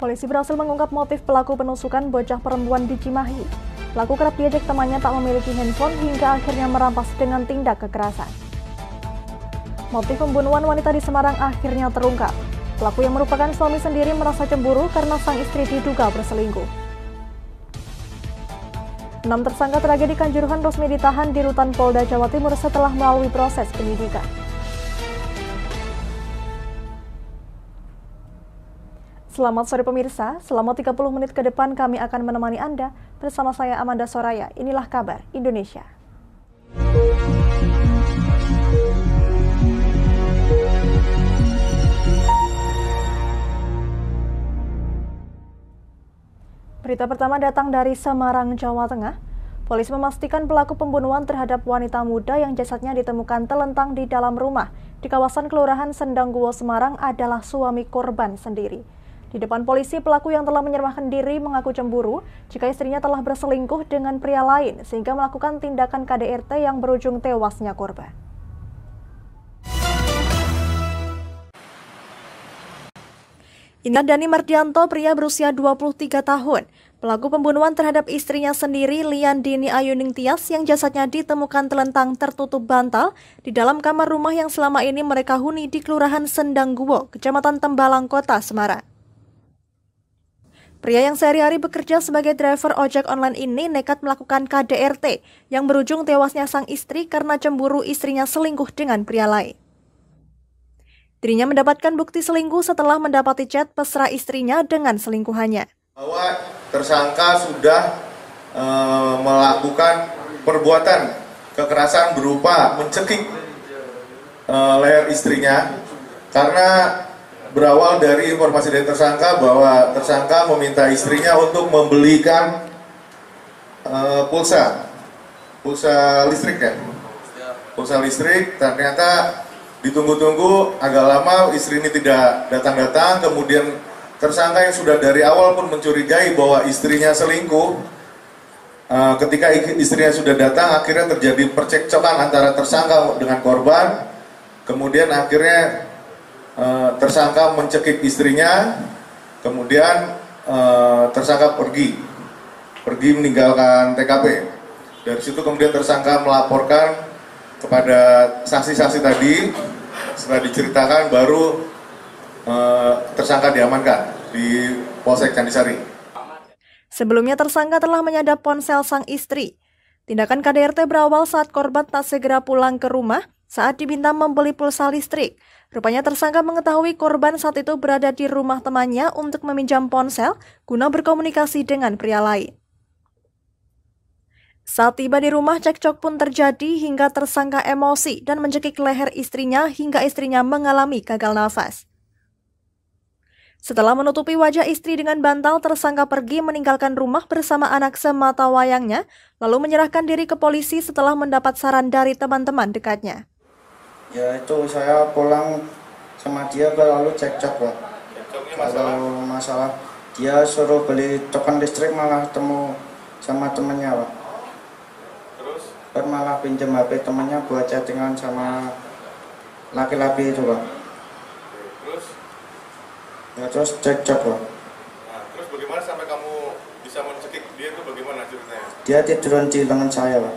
Polisi berhasil mengungkap motif pelaku penusukan bocah perempuan di Cimahi. Pelaku kerap diajak temannya tak memiliki handphone hingga akhirnya merampas dengan tindak kekerasan. Motif pembunuhan wanita di Semarang akhirnya terungkap. Pelaku yang merupakan suami sendiri merasa cemburu karena sang istri diduga berselingkuh. 6 tersangka tragedi Kanjuruhan resmi ditahan di Rutan Polda Jawa Timur setelah melalui proses penyidikan. Selamat sore pemirsa, selama 30 menit ke depan kami akan menemani Anda bersama saya Amanda Soraya. Inilah kabar Indonesia. Berita pertama datang dari Semarang, Jawa Tengah. Polisi memastikan pelaku pembunuhan terhadap wanita muda yang jasadnya ditemukan telentang di dalam rumah di kawasan Kelurahan Sendangguwo, Semarang adalah suami korban sendiri. Di depan polisi, pelaku yang telah menyerahkan diri mengaku cemburu jika istrinya telah berselingkuh dengan pria lain sehingga melakukan tindakan KDRT yang berujung tewasnya korban. Inilah Dani Mardianto, pria berusia 23 tahun. Pelaku pembunuhan terhadap istrinya sendiri, Lian Dini Ayuning Tias, yang jasadnya ditemukan telentang tertutup bantal di dalam kamar rumah yang selama ini mereka huni di Kelurahan Sendangguwo, Kecamatan Tembalang, Kota Semarang. Pria yang sehari-hari bekerja sebagai driver ojek online ini nekat melakukan KDRT yang berujung tewasnya sang istri karena cemburu istrinya selingkuh dengan pria lain. Dirinya mendapatkan bukti selingkuh setelah mendapati chat mesra istrinya dengan selingkuhannya. Bahwa tersangka sudah melakukan perbuatan kekerasan berupa mencekik leher istrinya karena berawal dari informasi dari tersangka bahwa tersangka meminta istrinya untuk membelikan pulsa listrik ya. Pulsa listrik, ternyata ditunggu-tunggu agak lama istri ini tidak datang-datang, kemudian tersangka yang sudah dari awal pun mencurigai bahwa istrinya selingkuh. Ketika istrinya sudah datang, akhirnya terjadi percekcokan antara tersangka dengan korban. Kemudian akhirnya tersangka mencekik istrinya, kemudian tersangka pergi meninggalkan TKP. Dari situ kemudian tersangka melaporkan kepada saksi-saksi tadi. Setelah diceritakan baru tersangka diamankan di Polsek Candisari. Sebelumnya tersangka telah menyadap ponsel sang istri. Tindakan KDRT berawal saat korban tak segera pulang ke rumah saat diminta membeli pulsa listrik. Rupanya tersangka mengetahui korban saat itu berada di rumah temannya untuk meminjam ponsel guna berkomunikasi dengan pria lain. Saat tiba di rumah, cekcok pun terjadi hingga tersangka emosi dan mencekik leher istrinya hingga istrinya mengalami gagal nafas. Setelah menutupi wajah istri dengan bantal, tersangka pergi meninggalkan rumah bersama anak semata wayangnya, lalu menyerahkan diri ke polisi setelah mendapat saran dari teman-teman dekatnya. Ya itu saya pulang sama dia lalu cekcok Pak. Kalau masalah dia suruh beli token listrik malah temu sama temennya Pak. Terus? Malah pinjam HP temennya buat chattingan sama laki-laki itu Pak. Terus? Ya terus cekcok Pak. Nah, terus bagaimana sampai kamu bisa mencekik dia itu, bagaimana ceritanya? Dia tiduran di lengan saya Pak.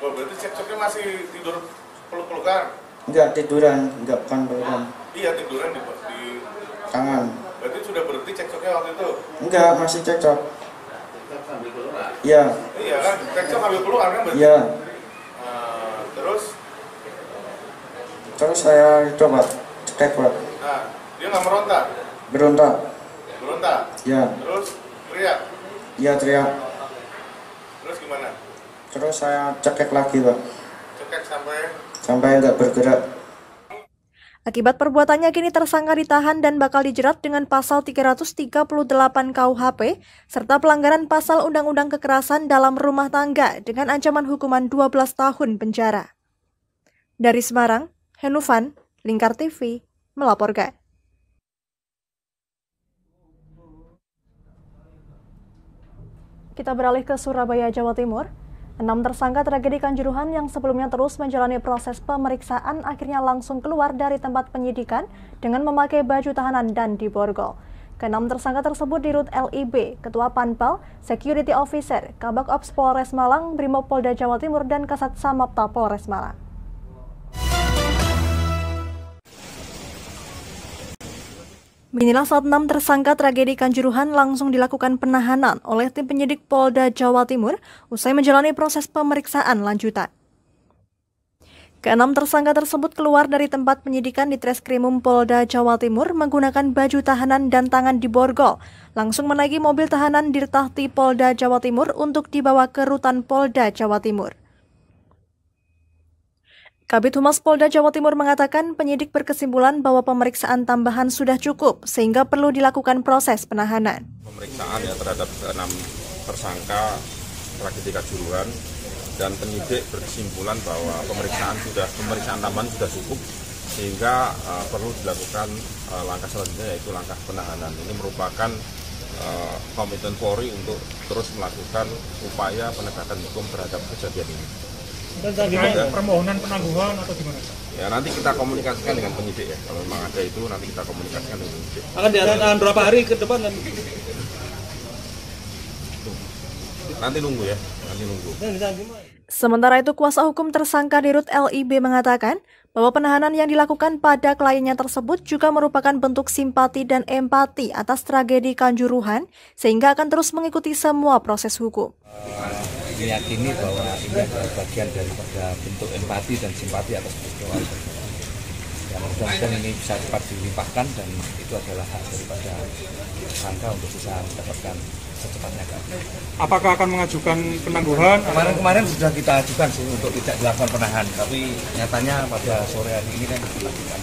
Oh, berarti cekcoknya masih tidur peluk-pelukan? Enggak tiduran, enggak bukan pelukan. Iya, tiduran di tangan. Berarti sudah berhenti cekcoknya waktu itu? Enggak, masih cekcok. Iya. Iya kan, cekcok sambil pelukan kan berarti? Iya. Terus saya itu Pak, cekek Pak. Nah, dia nggak merontak? Berontak. Berontak? Iya. Terus teriak? Iya teriak. Terus gimana? Terus saya cekek lagi Pak. Cekek sampai nggak bergerak. Akibat perbuatannya kini tersangka ditahan dan bakal dijerat dengan pasal 338 KUHP serta pelanggaran pasal Undang-Undang Kekerasan dalam Rumah Tangga dengan ancaman hukuman 12 tahun penjara. Dari Semarang, Henufan, Lingkar TV, melaporkan. Kita beralih ke Surabaya, Jawa Timur. 6 tersangka tragedi Kanjuruhan yang sebelumnya terus menjalani proses pemeriksaan akhirnya langsung keluar dari tempat penyidikan dengan memakai baju tahanan dan diborgol. Keenam tersangka tersebut dirut LIB, Ketua Panpel, Security Officer, Kabak Ops Polres Malang, Brimopolda Jawa Timur, dan Kasat Samapta Polres Malang. Beginilah saat 6 tersangka tragedi Kanjuruhan langsung dilakukan penahanan oleh tim penyidik Polda Jawa Timur usai menjalani proses pemeriksaan lanjutan. Keenam tersangka tersebut keluar dari tempat penyidikan di Treskrimum Polda Jawa Timur menggunakan baju tahanan dan tangan diborgol, langsung menaiki mobil tahanan Dirtahti Polda Jawa Timur untuk dibawa ke Rutan Polda Jawa Timur. Kabid Humas Polda Jawa Timur mengatakan penyidik berkesimpulan bahwa pemeriksaan tambahan sudah cukup sehingga perlu dilakukan proses penahanan. Pemeriksaan ya terhadap 6 tersangka tragedi Kanjuruhan dan penyidik berkesimpulan bahwa pemeriksaan tambahan sudah cukup sehingga perlu dilakukan langkah selanjutnya yaitu langkah penahanan. Ini merupakan komitmen Polri untuk terus melakukan upaya penegakan hukum terhadap kejadian ini. Dan tadi ada permohonan penangguhan atau gimana? Ya nanti kita komunikasikan dengan penyidik ya. Kalau memang ada itu nanti kita komunikasikan dengan penyidik. Akan diadakan berapa hari ke depan? Nanti nunggu ya. Nanti nunggu. Sementara itu kuasa hukum tersangka Dirut LIB mengatakan bahwa penahanan yang dilakukan pada kliennya tersebut juga merupakan bentuk simpati dan empati atas tragedi Kanjuruhan sehingga akan terus mengikuti semua proses hukum. Meyakini bahwa ini adalah bagian daripada bentuk empati dan simpati atas peristiwa itu. Ya, mudah-mudahan ini bisa cepat dilimpahkan dan itu adalah hak daripada tersangka untuk bisa mendapatkan secepatnya. Apakah akan mengajukan penangguhan? Kemarin sudah kita ajukan sih untuk tidak dilakukan penahanan, tapi nyatanya pada sore hari ini kan dilakukan.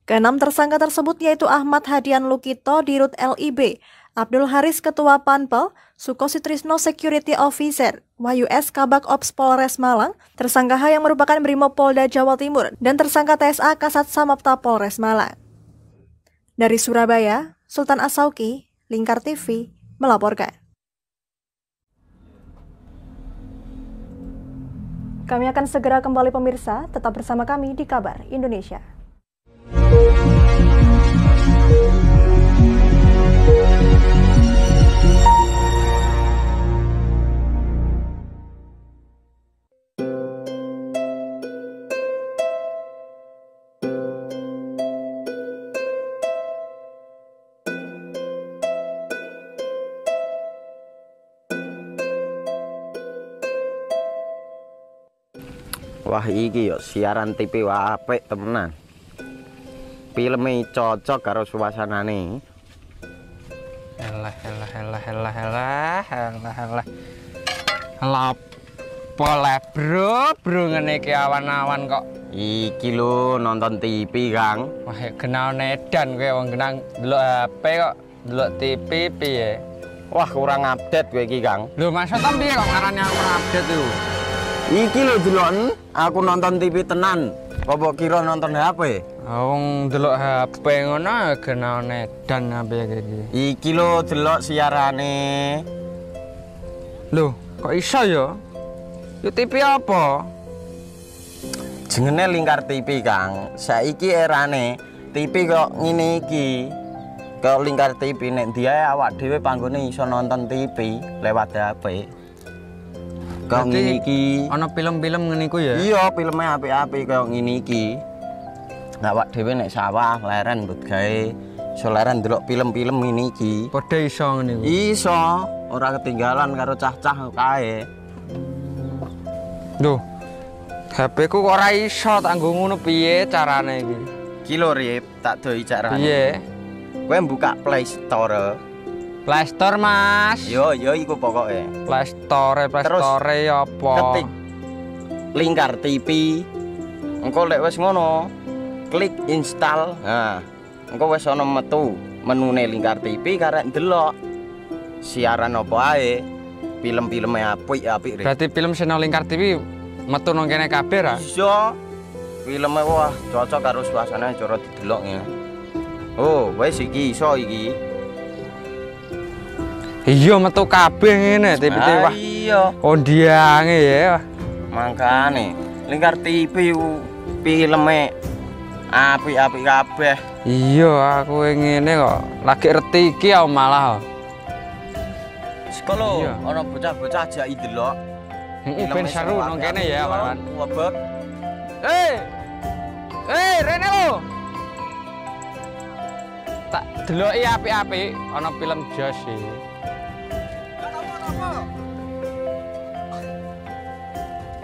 Keenam tersangka tersebut yaitu Ahmad Hadian Lukito Dirut LIB, Abdul Haris Ketua Panpel, Sukositrisno Security Officer, Wahyu S Kabak Ops Polres Malang, tersangka H yang merupakan Brimopolda Jawa Timur, dan tersangka TSA Kasat Samapta Polres Malang. Dari Surabaya, Sultan Asauki, Lingkar TV, melaporkan. Kami akan segera kembali pemirsa, tetap bersama kami di Kabar Indonesia. Wah iki yo siaran TV wah apik temenan. Filme cocok karo suasanane. Elah. Lapole bro ngene iki awan-awan kok. Iki lho nonton TV, Kang. Wah, genah edan kowe wong genang delok HP kok delok TV piye? Wah, kurang update kowe iki, Kang. Lho, maksudnya piye kok ngarani aku update itu? Iki lho delok aku nonton TV tenan. Apa kira nonton HP? Wong delok HP ngono genah edan apa iki. Iki lho delok siarane. Lho, kok iso ya? Yo TV apa? Jenenge Lingkar TV, Kang. Saiki erane TV kok ngene iki. Kok Lingkar TV nek dia awak dhewe panggone iso nonton TV lewat HP. Kok ngene iki. Ana film-film ngene iku ya? Iya, filme apik-apik kaya ngene iki. Awak dhewe nek sawah leren mbut gawe iso leren ndelok film-film ngene iki. Padha iso ngene iku. Iso, ora ketinggalan karo cah-cah kae. Lho, HP ku kok ora iso tak nggo ngono piye carane iki? Iki lho Rip, tak doi carane. Piye? Kowe buka Play Store. Play Store, Mas. Yo iku pokoke. Play Store ya apa? Ketik Lingkar TV. Engko lek wis ngono, klik install. Nah, engko wis ana metu menune Lingkar TV karek ndelok siaran apa ae. Film-filme apik-apik. Berarti film channel Lingkar TV metu nang kene kabeh ra? Iya. Filme wah cocok karo suasana cara didelok ya. Oh, wis iki iso iki. Iya metu kabeh ngene TV wah. Iya. Kondiange ya. Mangkane Lingkar TV filme Apik-apik kabeh. Iya, aku ngene kok. Lagi reti iki malah. Sekolo, Iya. ana bocah-bocah ajak ndelok. Ben seru nang kene ya, Wan. Wabek. Rene lo. Tak deloki apik-apik ana film Jos iki.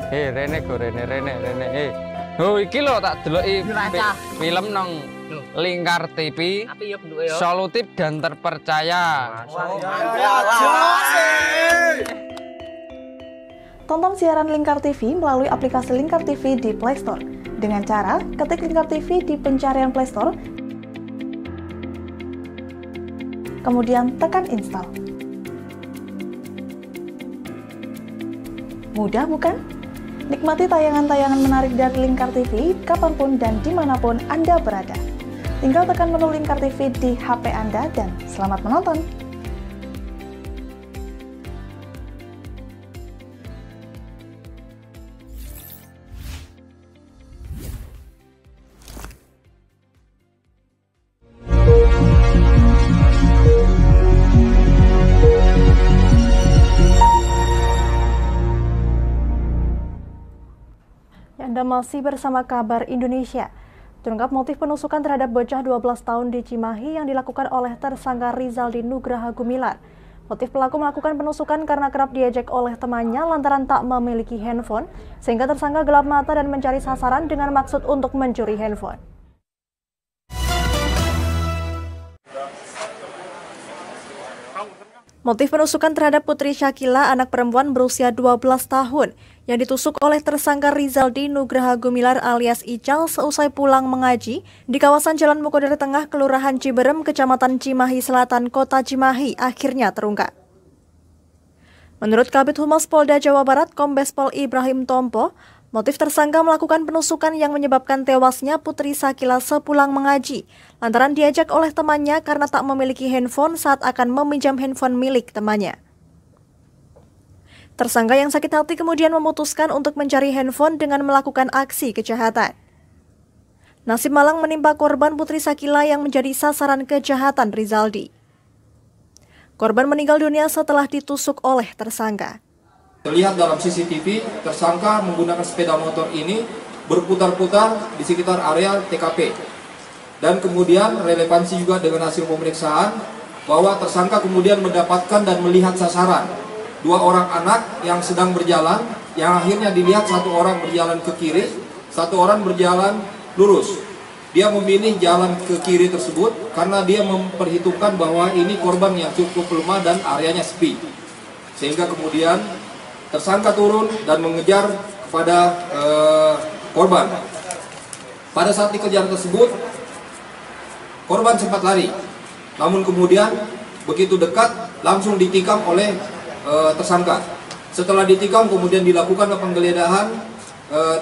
Rene go Rene. Oh iki lho tak deloki film nang Lingkar TV. Solutif dan terpercaya. Tonton siaran Lingkar TV melalui aplikasi Lingkar TV di Play Store. Dengan cara ketik Lingkar TV di pencarian Play Store, kemudian tekan install. Mudah bukan? Nikmati tayangan-tayangan menarik dari Lingkar TV kapanpun dan dimanapun Anda berada. Tinggal tekan menu Lingkar TV di HP Anda dan selamat menonton! Anda masih bersama Kabar Indonesia. Terungkap motif penusukan terhadap bocah 12 tahun di Cimahi yang dilakukan oleh tersangka Rizaldi Nugraha Gumilar. Motif pelaku melakukan penusukan karena kerap diejek oleh temannya lantaran tak memiliki handphone, sehingga tersangka gelap mata dan mencari sasaran dengan maksud untuk mencuri handphone. Motif penusukan terhadap Putri Syakila, anak perempuan berusia 12 tahun, yang ditusuk oleh tersangka Rizaldi Nugraha Gumilar alias Ical seusai pulang mengaji di kawasan Jalan Mukodere Tengah, Kelurahan Ciberem, Kecamatan Cimahi Selatan, Kota Cimahi, akhirnya terungkap. Menurut Kabid Humas Polda Jawa Barat, Kombes Pol Ibrahim Tompo, motif tersangka melakukan penusukan yang menyebabkan tewasnya Putri Syakila sepulang mengaji, lantaran diajak oleh temannya karena tak memiliki handphone saat akan meminjam handphone milik temannya. Tersangka yang sakit hati kemudian memutuskan untuk mencari handphone dengan melakukan aksi kejahatan. Nasib malang menimpa korban Putri Syakila yang menjadi sasaran kejahatan Rizaldi. Korban meninggal dunia setelah ditusuk oleh tersangka. Terlihat dalam CCTV, tersangka menggunakan sepeda motor ini berputar-putar di sekitar area TKP. Dan kemudian relevansi juga dengan hasil pemeriksaan bahwa tersangka kemudian mendapatkan dan melihat sasaran. 2 orang anak yang sedang berjalan, yang akhirnya dilihat 1 orang berjalan ke kiri, 1 orang berjalan lurus. Dia memilih jalan ke kiri tersebut karena dia memperhitungkan bahwa ini korban yang cukup lemah dan areanya sepi. Sehingga kemudian tersangka turun dan mengejar kepada korban. Pada saat dikejar tersebut, korban sempat lari. Namun kemudian begitu dekat langsung ditikam oleh tersangka. Setelah ditikam kemudian dilakukan penggeledahan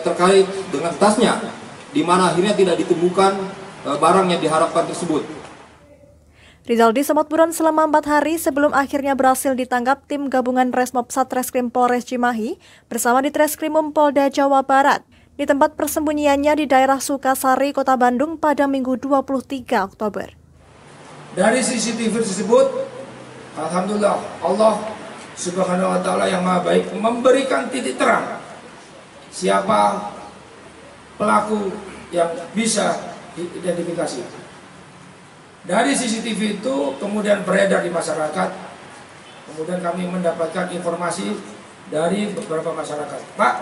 terkait dengan tasnya, di mana akhirnya tidak ditemukan barang yang diharapkan tersebut. Rizaldi sempat buron selama 4 hari sebelum akhirnya berhasil ditangkap tim gabungan Resmob Satreskrim Polres Cimahi bersama Ditreskrimum Polda Jawa Barat di tempat persembunyiannya di daerah Sukasari, Kota Bandung pada Minggu 23 Oktober. Dari CCTV tersebut, alhamdulillah Allah Subhanahu wa Ta'ala yang Maha Baik memberikan titik terang siapa pelaku yang bisa diidentifikasi. Dari CCTV itu kemudian beredar di masyarakat, kemudian kami mendapatkan informasi dari beberapa masyarakat. Pak,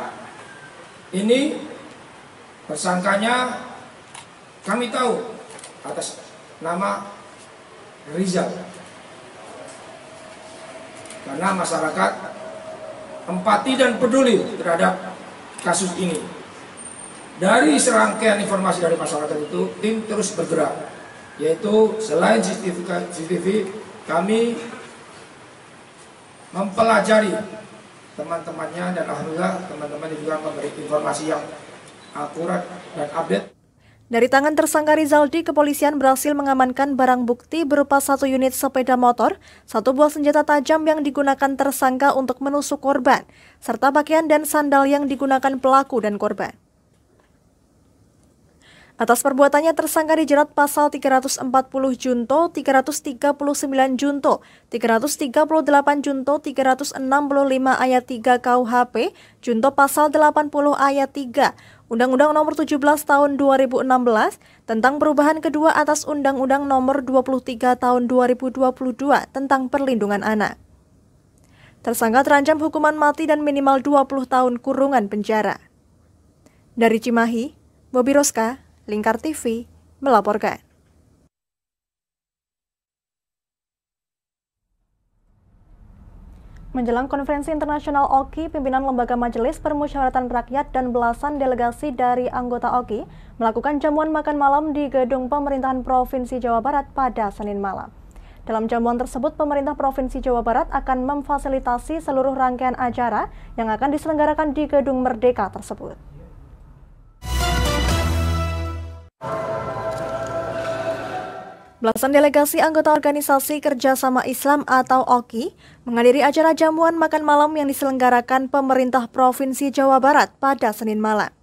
ini tersangkanya kami tahu atas nama Rizal. Karena masyarakat empati dan peduli terhadap kasus ini. Dari serangkaian informasi dari masyarakat itu, tim terus bergerak. Yaitu selain CCTV, kami mempelajari teman-temannya dan alhamdulillah teman-teman juga memberi informasi yang akurat dan update. Dari tangan tersangka Rizaldi, kepolisian berhasil mengamankan barang bukti berupa 1 unit sepeda motor, 1 buah senjata tajam yang digunakan tersangka untuk menusuk korban, serta pakaian dan sandal yang digunakan pelaku dan korban. Atas perbuatannya tersangka dijerat pasal 340 junto, 339 junto, 338 junto, 365 ayat 3 KUHP, junto pasal 80 ayat 3, Undang-Undang Nomor 17 Tahun 2016 tentang perubahan kedua atas Undang-Undang Nomor 23 Tahun 2022 tentang perlindungan anak. Tersangka terancam hukuman mati dan minimal 20 tahun kurungan penjara. Dari Cimahi, Bobi Roska, Lingkar TV, melaporkan. Menjelang konferensi internasional OKI, pimpinan Lembaga Majelis Permusyawaratan Rakyat dan belasan delegasi dari anggota OKI melakukan jamuan makan malam di gedung pemerintahan Provinsi Jawa Barat pada Senin malam. Dalam jamuan tersebut, pemerintah Provinsi Jawa Barat akan memfasilitasi seluruh rangkaian acara yang akan diselenggarakan di Gedung Merdeka tersebut. Belasan delegasi anggota Organisasi Kerjasama Islam atau OKI menghadiri acara jamuan makan malam yang diselenggarakan pemerintah Provinsi Jawa Barat pada Senin malam.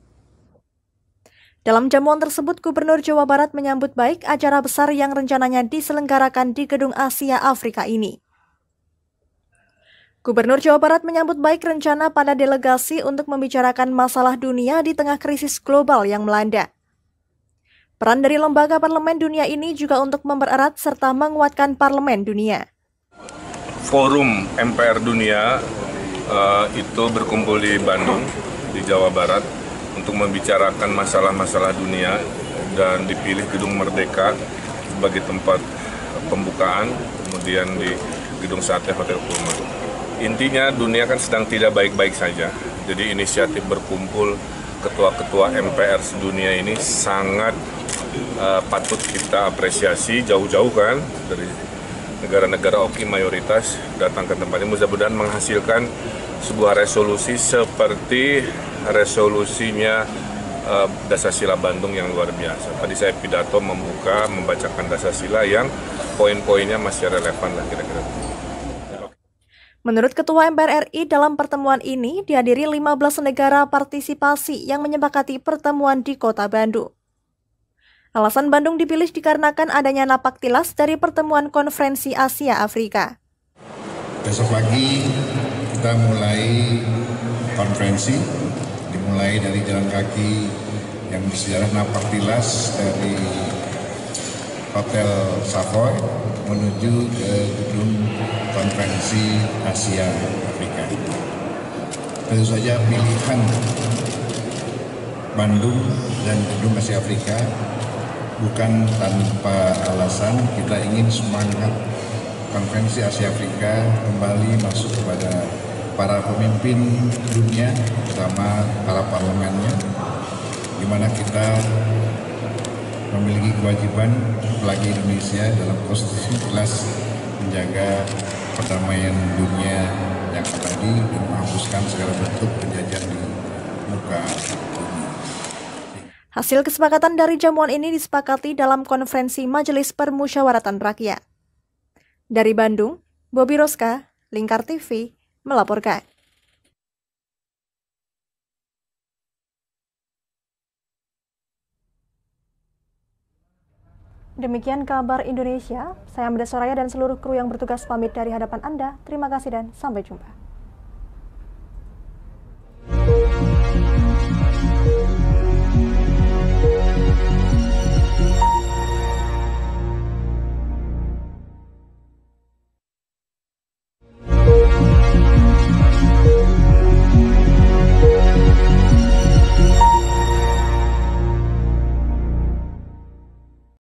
Dalam jamuan tersebut, Gubernur Jawa Barat menyambut baik acara besar yang rencananya diselenggarakan di Gedung Asia Afrika ini. Gubernur Jawa Barat menyambut baik rencana pada delegasi untuk membicarakan masalah dunia di tengah krisis global yang melanda. Peran dari lembaga parlemen dunia ini juga untuk mempererat serta menguatkan parlemen dunia. Forum MPR Dunia itu berkumpul di Bandung, di Jawa Barat, untuk membicarakan masalah-masalah dunia dan dipilih Gedung Merdeka sebagai tempat pembukaan, kemudian di Gedung Sate Hotel Pullman. Intinya dunia kan sedang tidak baik-baik saja, jadi inisiatif berkumpul ketua-ketua MPR sedunia ini sangat patut kita apresiasi, jauh-jauh kan dari negara-negara OKI mayoritas datang ke tempat ini, mudah-mudahan menghasilkan sebuah resolusi seperti resolusinya Dasar-Sila Bandung yang luar biasa. Tadi saya pidato membacakan Dasar-Sila yang poin-poinnya masih relevan lah kira-kira. Menurut Ketua MPR RI, dalam pertemuan ini dihadiri 15 negara partisipasi yang menyepakati pertemuan di Kota Bandung. Alasan Bandung dipilih dikarenakan adanya napaktilas dari pertemuan konferensi Asia Afrika. Besok pagi kita mulai konferensi, dimulai dari jalan kaki yang bersejarah napaktilas dari Hotel Savoy menuju ke gedung konferensi Asia Afrika. Tentu saja pilihan Bandung dan gedung Asia Afrika bukan tanpa alasan. Kita ingin semangat konferensi Asia Afrika kembali masuk kepada para pemimpin dunia, terutama para parlemennya, di mana kita memiliki kewajiban, apalagi Indonesia dalam konstitusi jelas menjaga perdamaian dunia yang abadi dan menghapuskan segala bentuk penjajahan di muka bumi. Hasil kesepakatan dari jamuan ini disepakati dalam konferensi Majelis Permusyawaratan Rakyat. Dari Bandung, Bobi Roska, Lingkar TV, melaporkan. Demikian kabar Indonesia, saya Amda Soraya dan seluruh kru yang bertugas pamit dari hadapan Anda. Terima kasih dan sampai jumpa.